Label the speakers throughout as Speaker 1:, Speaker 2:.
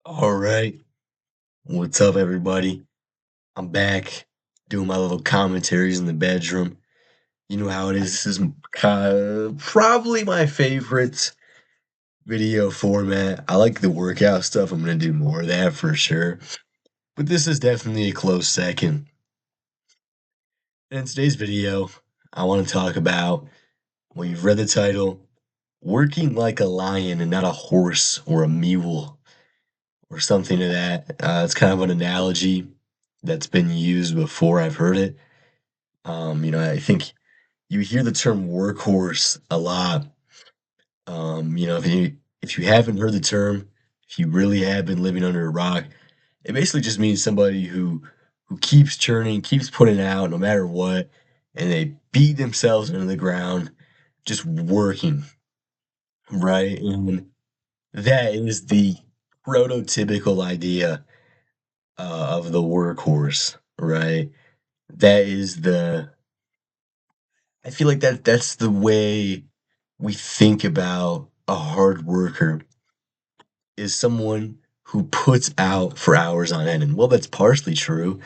Speaker 1: All right. What's up, everybody? I'm back doing my little commentaries in the bedroom. You know how it is. This is probably my favorite video format. I like the workout stuff. I'm going to do more of that for sure. But this is definitely a close second. And in today's video, I want to talk about, well, you've read the title, Working Like a Lion and Not a Horse or a Mule or something to that. It's kind of an analogy that's been used before. I've heard it. I think you hear the term workhorse a lot. If you haven't heard the term, if you really have been living under a rock, it basically just means somebody who keeps churning, keeps putting out no matter what, and they beat themselves into the ground, just working, right? And that is the prototypical idea of the workhorse, right? That is the I feel like that's the way we think about a hard worker is someone who puts out for hours on end. And while that's partially true,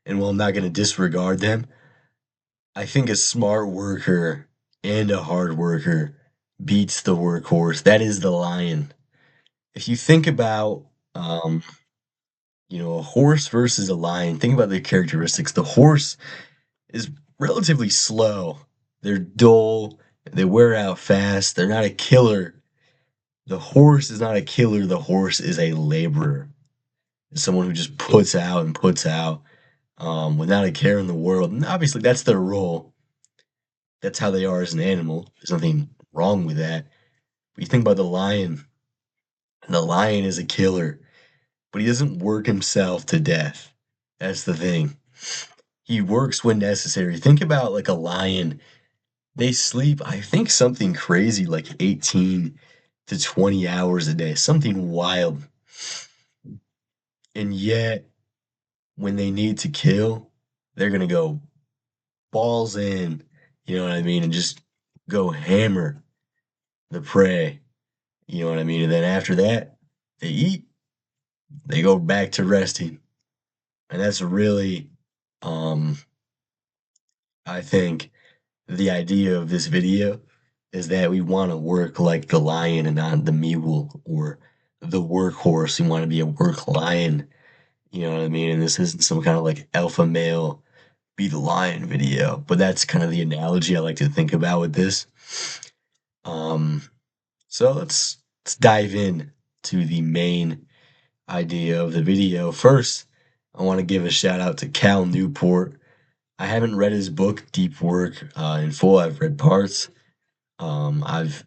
Speaker 1: and while I'm not going to disregard them, I think a smart worker and a hard worker beats the workhorse. That is the lion. If you think about, um, a horse versus a lion, think about the characteristics. The horse is relatively slow. They're dull. They wear out fast. They're not a killer. The horse is not a killer. The horse is a laborer. It's someone who just puts out and puts out without a care in the world. And obviously, that's their role. That's how they are as an animal. There's nothing wrong with that. But you think about the lion is a killer, but he doesn't work himself to death. That's the thing. He works when necessary. Think about like a lion. They sleep, I think, something crazy like 18 to 20 hours a day, something wild. And yet, when they need to kill, they're going to go balls in, you know what I mean? And just go hammer the prey, you know what I mean? And then after that, they eat, they go back to resting. And that's really, um, I think, the idea of this video is that we want to work like the lion and not the mule or the workhorse. We want to be a work lion. You know what I mean? And this isn't some kind of like alpha male be the lion video, but that's kind of the analogy I like to think about with this. Um, so let's dive in to the main idea of the video. First, I want to give a shout out to Cal Newport. I haven't read his book Deep Work in full. I've read parts. I've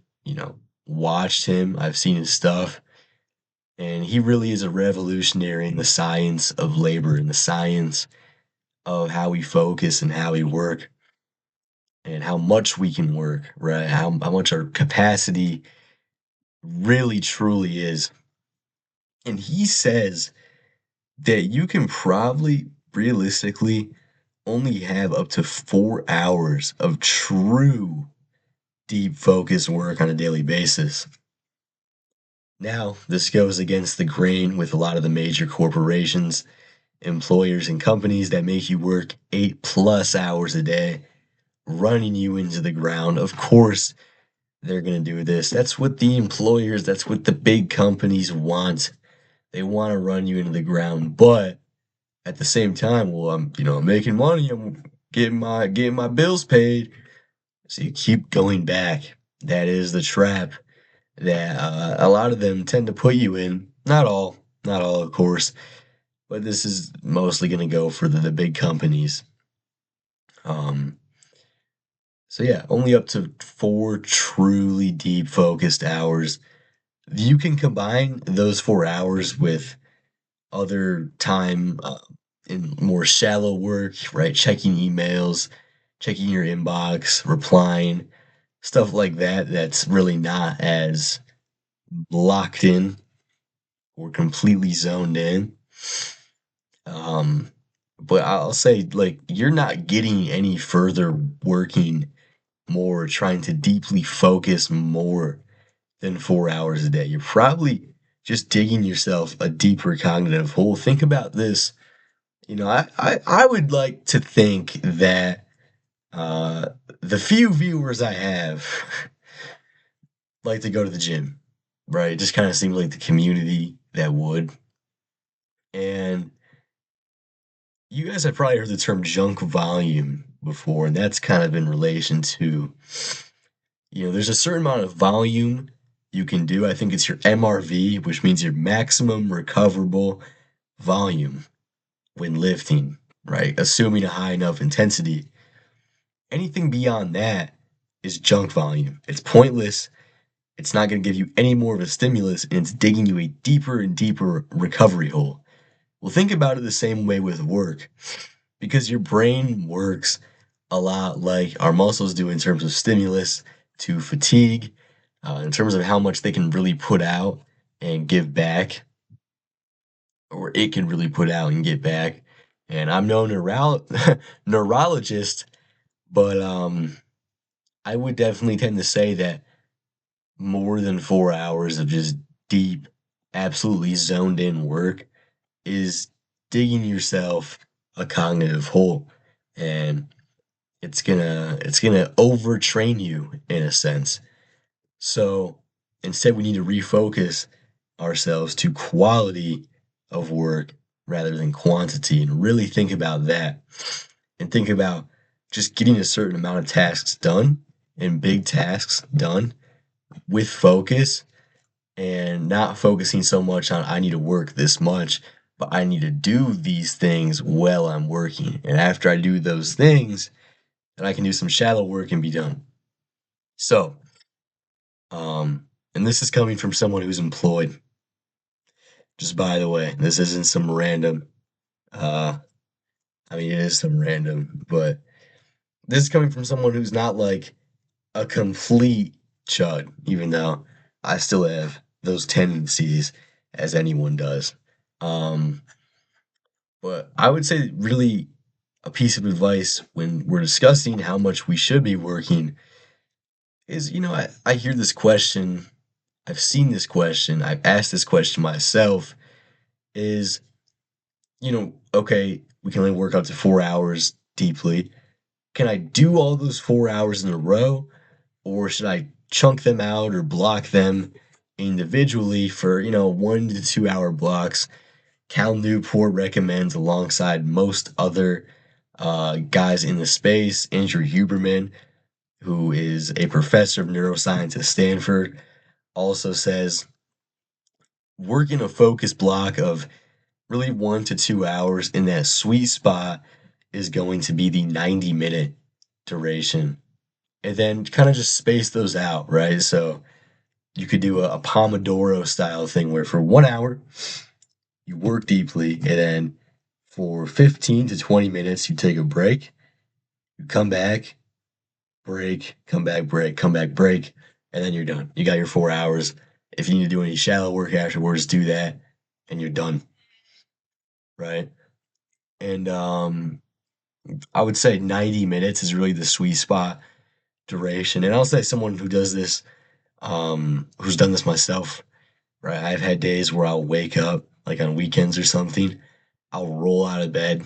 Speaker 1: watched him. I've seen his stuff, and he really is a revolutionary in the science of labor and the science of how we focus and how we work and how much we can work, right? How much our capacity really truly is. And he says that you can probably realistically only have up to 4 hours of true deep focus work on a daily basis. Now, this goes against the grain with a lot of the major corporations, employers, and companies that make you work 8+ hours a day, running you into the ground. Of course, they're going to do this. That's what the employers, that's what the big companies want. They want to run you into the ground. But at the same time, well, I'm making money. I'm getting my bills paid. So you keep going back. That is the trap that a lot of them tend to put you in. Not all, of course, but this is mostly going to go for the big companies. Um, so yeah, only up to 4 truly deep focused hours. You can combine those 4 hours with other time in more shallow work, right? Checking emails, checking your inbox, replying, stuff like that. That's really not as locked in or completely zoned in. Um, but I'll say, like, you're not getting any further working more, trying to deeply focus more than 4 hours a day. You're probably just digging yourself a deeper cognitive hole. Think about this. I would like to think that uh, the few viewers I have like to go to the gym, right? It just kind of seems like the community that would. And you guys have probably heard the term junk volume before, and that's kind of in relation to, there's a certain amount of volume you can do. I think it's your MRV, which means your maximum recoverable volume when lifting, right? Assuming a high enough intensity. Anything beyond that is junk volume. It's pointless. It's not going to give you any more of a stimulus, and it's digging you a deeper and deeper recovery hole. Well, think about it the same way with work, because your brain works a lot like our muscles do in terms of stimulus to fatigue, in terms of how much they can really put out and give back, or it can really put out and get back. And I'm no neurologist, but I would definitely tend to say that more than 4 hours of just deep, absolutely zoned in work is digging yourself a cognitive hole, and it's gonna overtrain you in a sense. So instead, we need to refocus ourselves to quality of work rather than quantity, and really think about that, and think about just getting a certain amount of tasks done and big tasks done with focus, and not focusing so much on I need to work this much, but I need to do these things while I'm working. And after I do those things, then I can do some shallow work and be done. So, and this is coming from someone who's employed. Just by the way, this isn't some random, uh, I mean, it is some random, but this is coming from someone who's not like a complete chud, even though I still have those tendencies as anyone does. Um, but I would say really a piece of advice when we're discussing how much we should be working is, I hear this question, I've seen this question, I've asked this question myself, is, okay, we can only work up to 4 hours deeply. Can I do all those 4 hours in a row? Or should I chunk them out or block them individually for, 1 to 2 hour blocks? Cal Newport recommends, alongside most other guys in the space, Andrew Huberman, who is a professor of neuroscience at Stanford, also says work in a focus block of really 1 to 2 hours, in that sweet spot is going to be the 90-minute duration. And then kind of just space those out, right? So you could do a Pomodoro style thing where for 1 hour you work deeply, and then for 15 to 20 minutes you take a break, you come back, break, come back, break, come back, break, and then you're done. You got your 4 hours. If you need to do any shallow work afterwards, do that, and you're done, right? And I would say 90 minutes is really the sweet spot duration. And I'll say someone who does this, who's done this myself, right? I've had days where I'll wake up, like on weekends or something, I'll roll out of bed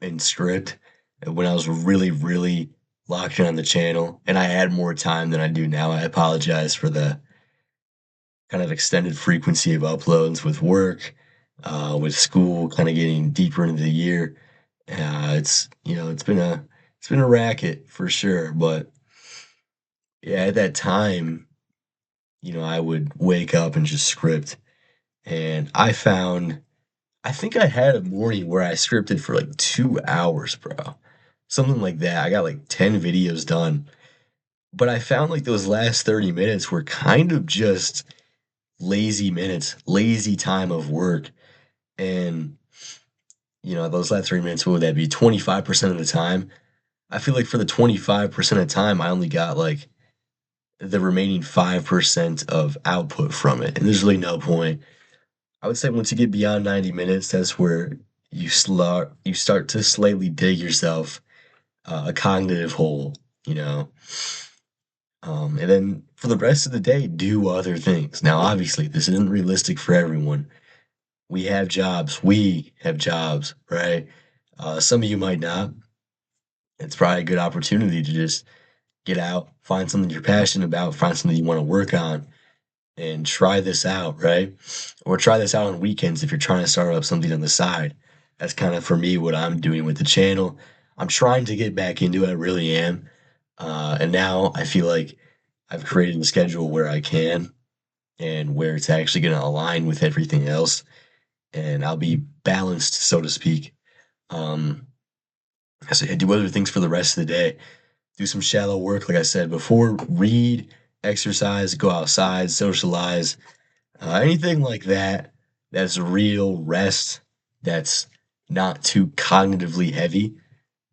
Speaker 1: and script. And when I was really, really locked in on the channel, and I had more time than I do now, I apologize for the kind of extended frequency of uploads with work, with school kind of getting deeper into the year. It's been a racket for sure, but yeah, at that time, I would wake up and just script, and I think I had a morning where I scripted for like 2 hours, bro. Something like that. I got like 10 videos done. But I found like those last 30 minutes were kind of just lazy minutes, lazy time of work. And, those last 3 minutes, what would that be? 25% of the time. I feel like for the 25% of the time, I only got like the remaining 5% of output from it. And there's really no point. I would say once you get beyond 90 minutes, that's where you start to slightly dig yourself a cognitive hole, you know. And then for the rest of the day, do other things. Now, obviously, this isn't realistic for everyone. We have jobs, right? Some of you might not. It's probably a good opportunity to just get out, find something you're passionate about, find something you want to work on, and try this out, right? Or try this out on weekends if you're trying to start up something on the side. That's kind of for me what I'm doing with the channel. I'm trying to get back into it, I really am. And now I feel like I've created a schedule where I can and where it's actually going to align with everything else, and I'll be balanced, so to speak. Um, so I do other things for the rest of the day. Do some shallow work, like I said before. Read, exercise, go outside, socialize, anything like that. That's real rest. That's not too cognitively heavy.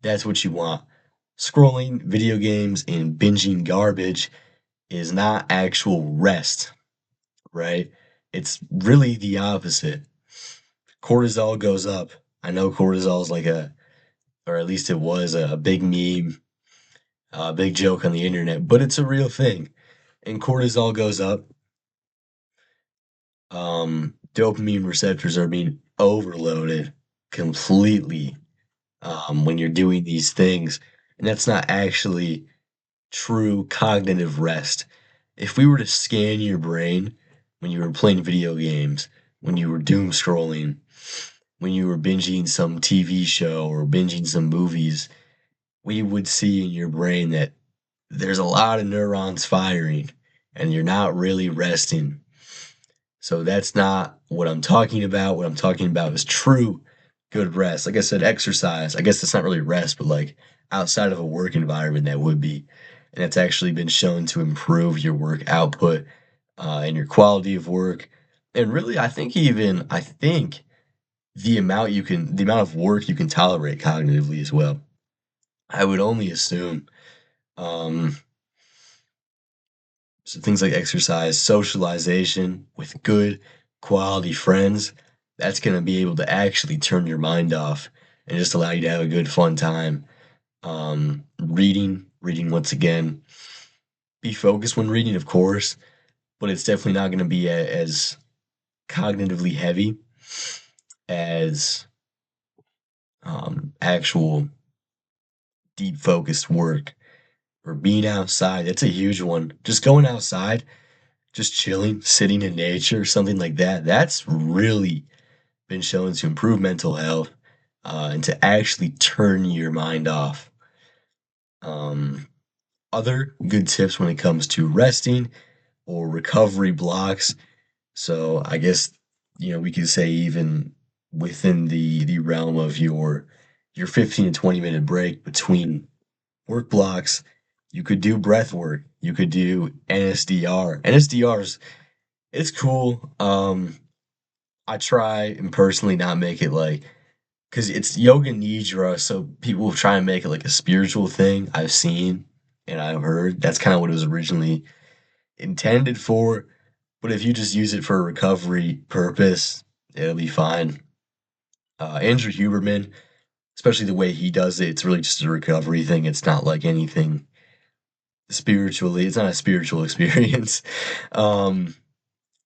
Speaker 1: That's what you want. Scrolling video games and binging garbage is not actual rest, right? It's really the opposite. Cortisol goes up. I know cortisol is like a, or at least it was a big meme, a big joke on the internet, but it's a real thing. And cortisol goes up. Dopamine receptors are being overloaded completely when you're doing these things. And that's not actually true cognitive rest. If we were to scan your brain when you were playing video games, when you were doom scrolling, when you were binging some TV show or binging some movies, we would see in your brain that there's a lot of neurons firing and you're not really resting. So that's not what I'm talking about. What I'm talking about is true good rest. Like I said, exercise. I guess that's not really rest, but like outside of a work environment, that would be. And it's actually been shown to improve your work output and your quality of work. And really, I think the amount of work you can tolerate cognitively as well. I would only assume. Um, So things like exercise, socialization with good quality friends, that's going to be able to actually turn your mind off and just allow you to have a good fun time. Reading once again, be focused when reading, of course, but it's definitely not going to be as cognitively heavy as actual deep focused work or being outside. That's a huge one. Just going outside, just chilling, sitting in nature, something like that. That's really been shown to improve mental health and to actually turn your mind off. Um, Other good tips when it comes to resting or recovery blocks. So I guess we could say even within the realm of your 15 to 20-minute break between work blocks, you could do breath work. You could do NSDR. NSDR's it's cool. I try and personally not make it like because it's yoga nidra, so people try and make it like a spiritual thing. I've seen and I've heard that's kind of what it was originally intended for. But if you just use it for a recovery purpose, it'll be fine. Andrew Huberman, especially the way he does it, it's really just a recovery thing. It's not like anything spiritually. It's not a spiritual experience. Um,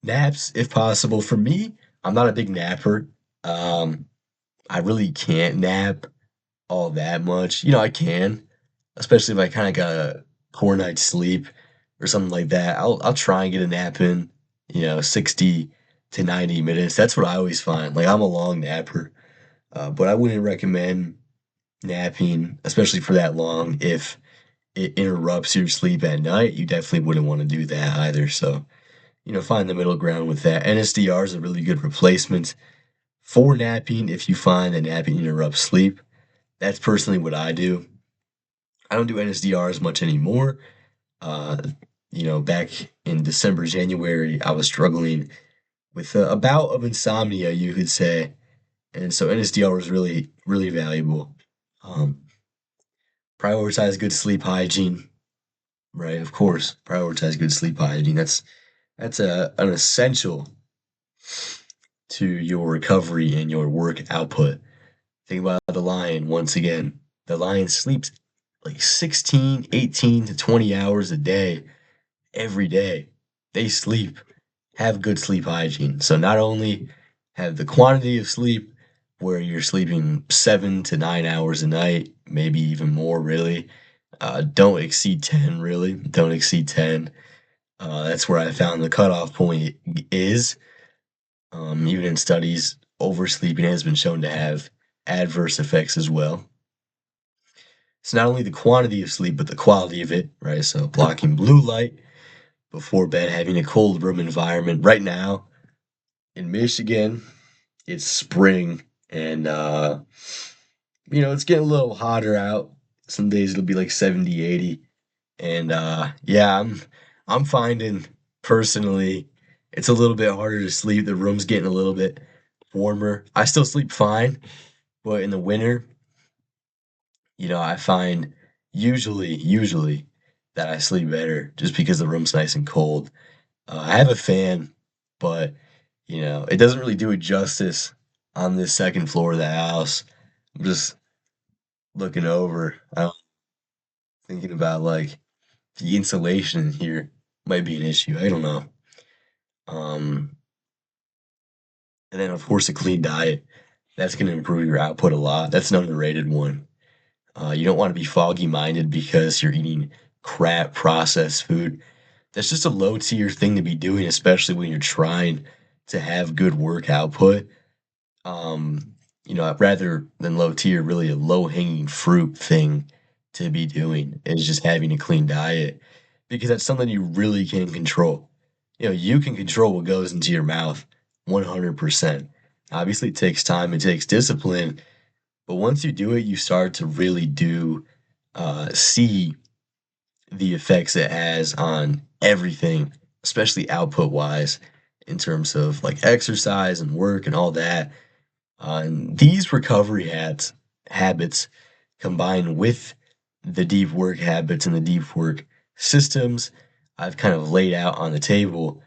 Speaker 1: Naps, if possible. For me, I'm not a big napper. Um, I really can't nap all that much. I can, especially if I kind of got a poor night's sleep or something like that. I'll try and get a nap in, 60 to 90 minutes. That's what I always find. Like I'm a long napper, but I wouldn't recommend napping, especially for that long. If it interrupts your sleep at night, you definitely wouldn't want to do that either. So, find the middle ground with that. NSDR is a really good replacement for napping if you find that napping interrupts sleep. That's personally what I do. I don't do NSDR as much anymore. Uh, back in December, January, I was struggling with a bout of insomnia, you could say. And so NSDR was really, really valuable. Um, Prioritize good sleep hygiene, right? Of course, prioritize good sleep hygiene. That's an essential to your recovery and your work output. Think about the lion once again. The lion sleeps like 16, 18 to 20 hours a day, every day. They sleep, have good sleep hygiene. So not only have the quantity of sleep where you're sleeping 7 to 9 hours a night, maybe even more really. Don't exceed 10 really. Don't exceed 10. That's where I found the cutoff point is. Even in studies, oversleeping has been shown to have adverse effects as well. It's not only the quantity of sleep, but the quality of it, right? So blocking blue light before bed, having a cold room environment. Right now in Michigan, it's spring and it's getting a little hotter out. Some days it'll be like 70, 80. And yeah, I'm finding personally it's a little bit harder to sleep. The room's getting a little bit warmer. I still sleep fine, but in the winter, I find usually that I sleep better just because the room's nice and cold. I have a fan, but it doesn't really do it justice on this second floor of the house. I'm just looking over. I'm thinking about like the insulation in here might be an issue. I don't know. Um, and then of course a clean diet. That's going to improve your output a lot. That's an underrated one. You don't want to be foggy minded because you're eating crap processed food. That's just a low tier thing to be doing, especially when you're trying to have good work output. Rather than low tier, really a low hanging fruit thing to be doing is just having a clean diet because that's something you really can control. You can control what goes into your mouth 100%. Obviously, it takes time, it takes discipline, but once you do it, you start to really do see the effects it has on everything, especially output wise, in terms of like exercise and work and all that. And these recovery habits combined with the deep work habits and the deep work systems I've kind of laid out on the table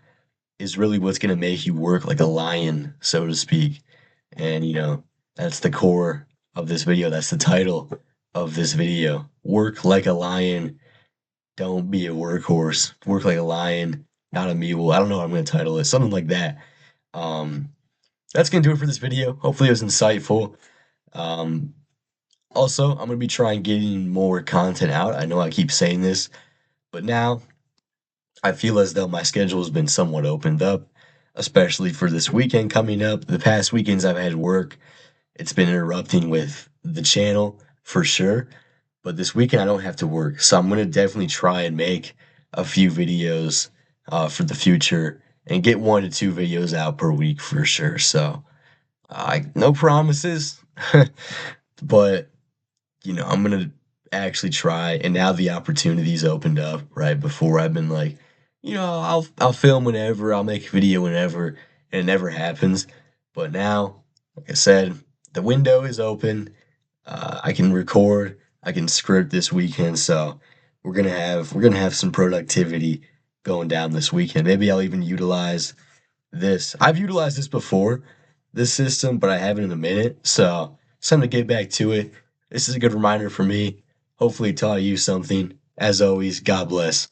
Speaker 1: is really what's going to make you work like a lion, so to speak. And, that's the core of this video. That's the title of this video. Work like a lion. Don't be a workhorse. Work like a lion, not a mule. I don't know what I'm going to title it. Something like that. Um, that's going to do it for this video. Hopefully it was insightful. Um, Also, I'm going to be trying getting more content out. I know I keep saying this, but now I feel as though my schedule has been somewhat opened up, especially for this weekend coming up. The past weekends I've had work. It's been interrupting with the channel for sure, but this weekend I don't have to work. So I'm going to definitely try and make a few videos for the future and get 1 to 2 videos out per week for sure. So, no promises, but I'm gonna actually try. And now the opportunity's opened up, right? Before I've been like, I'll film whenever, I'll make a video whenever, and it never happens. But now, like I said, the window is open. I can record, I can script this weekend, so we're gonna have some productivity going down this weekend. Maybe I'll even utilize this. I've utilized this before, this system, but I haven't in a minute. So it's time to get back to it. This is a good reminder for me. Hopefully, it taught you something. As always, God bless.